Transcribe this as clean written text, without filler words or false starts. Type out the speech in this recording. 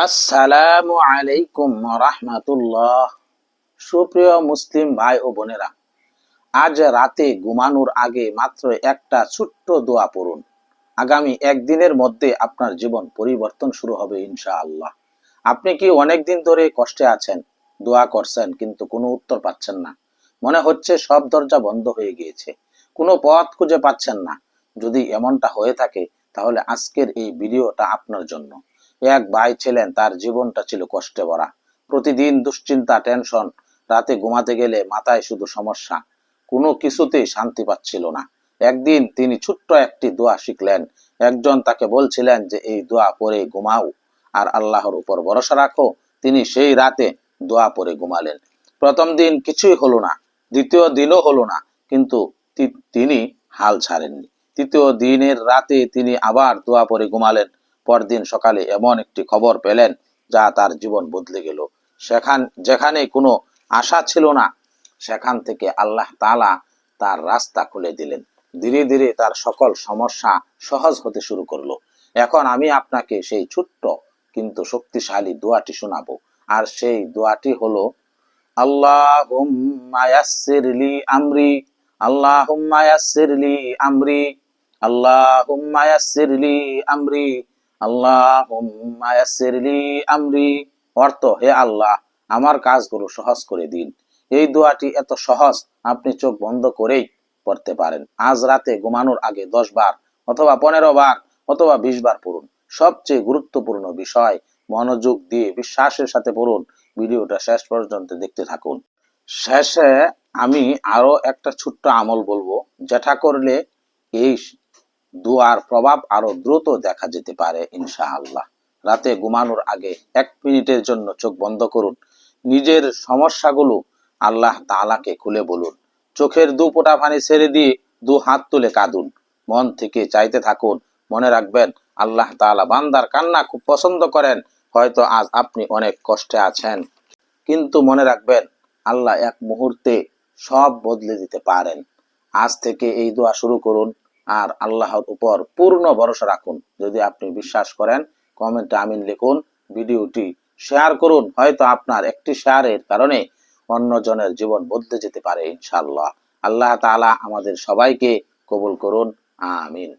আসসালামু আলাইকুম রাহমাতুল্লাহ। সুপ্রিয় মুসলিম ভাই ও বোনেরা, আজ রাতে ঘুমানোর আগে মাত্র একটা ছোট্ট দোয়া পড়ুন। আগামী একদিনের মধ্যে আপনার জীবন পরিবর্তন শুরু হবে ইনশাআল্লাহ। আপনি কি অনেক দিন ধরে কষ্টে আছেন, দোয়া করছেন কিন্তু কোনো উত্তর পাচ্ছেন না? মনে হচ্ছে সব দরজা বন্ধ হয়ে গিয়েছে, কোনো পথ খুঁজে পাচ্ছেন না? যদি এমনটা হয়ে থাকে, তাহলে আজকের এই ভিডিওটা আপনার জন্য। এক ভাই ছিলেন, তার জীবনটা ছিল কষ্টে ভরা। প্রতিদিন দুশ্চিন্তা, টেনশন, রাতে ঘুমাতে গেলে মাথায় শুধু সমস্যা, কোনো কিছুতেই শান্তি পাচ্ছিল না। একদিন তিনি ছোট্ট একটি দোয়া শিখলেন। একজন তাকে বলছিলেন যে এই দোয়া পড়ে ঘুমাও আর আল্লাহর উপর ভরসা রাখো। তিনি সেই রাতে দোয়া পড়ে ঘুমালেন। প্রথম দিন কিছুই হলো না, দ্বিতীয় দিনও হলো না, কিন্তু তিনি হাল ছাড়েননি। তৃতীয় দিনের রাতে তিনি আবার দোয়া পড়ে ঘুমালেন। পরদিন সকালে এমন একটি খবর পেলেন যা তার জীবন বদলে গেল। যেখানে কোনো আশা ছিল না, সেখান থেকে আল্লাহ তাআলা তার রাস্তা খুলে দিলেন। ধীরে ধীরে তার সকল সমস্যা সহজ হতে শুরু করলো। এখন আমি আপনাকে সেই ছোট্ট কিন্তু শক্তিশালী দোয়াটি শোনাবো। আর সেই দোয়াটি হলো, আল্লাহুম্মা ইয়াসসিরলি আমরি, আল্লাহুম্মা ইয়াসসিরলি আমরি, আল্লাহুম্মা ইয়াসসিরলি আমরি, আল্লাহুম্মা ইয়াসসিরলি আমরি। অর্থ, হে আল্লাহ, আমার কাজগুলো সহজ করে দিন। এই দোয়াটি এত সহজ, আপনি চোখ বন্ধ করেই পড়তে পারেন। আজ রাতে ঘুমানোর আগে 10 বার অথবা 15 বার অথবা 20 বার পড়ুন। সবচেয়ে গুরুত্বপূর্ণ বিষয়, মনোযোগ দিয়ে বিশ্বাসের সাথে পড়ুন। ভিডিওটা শেষ পর্যন্ত দেখতে থাকুন। শেষে আমি আরো একটা ছোট্ট আমল বলবো, যেটা করলে এই দোয়ার প্রভাব আরো দ্রুত দেখা যেতে পারে ইনশাআল্লাহ। রাতে ঘুমানোর আগে 1 মিনিটের জন্য চোখ বন্ধ করুন। নিজের সমস্যাগুলো আল্লাহ তাআলাকে খুলে বলুন। চোখের 2 ফোঁটা পানি ছেড়ে দিয়ে 2 হাত তুলে কাঁদুন। মন থেকে চাইতে থাকুন। মনে রাখবেন, আল্লাহ তাআলা বান্দার কান্না খুব পছন্দ করেন। হয়তো আজ আপনি অনেক কষ্টে আছেন, কিন্তু মনে রাখবেন, আল্লাহ এক মুহূর্তে সব বদলে দিতে পারেন। আজ থেকে এই দোয়া শুরু করুন আর আল্লাহর উপর পূর্ণ ভরসা রাখুন। যদি আপনি বিশ্বাস করেন, কমেন্টে আমিন লিখুন, ভিডিওটি শেয়ার করুন। হয়তো আপনার একটি শেয়ারের কারণে অন্যজনের জীবন বদলে যেতে পারে ইনশাআল্লাহ। আল্লাহ তাআলা আমাদের সবাইকে কবুল করুন, আমিন।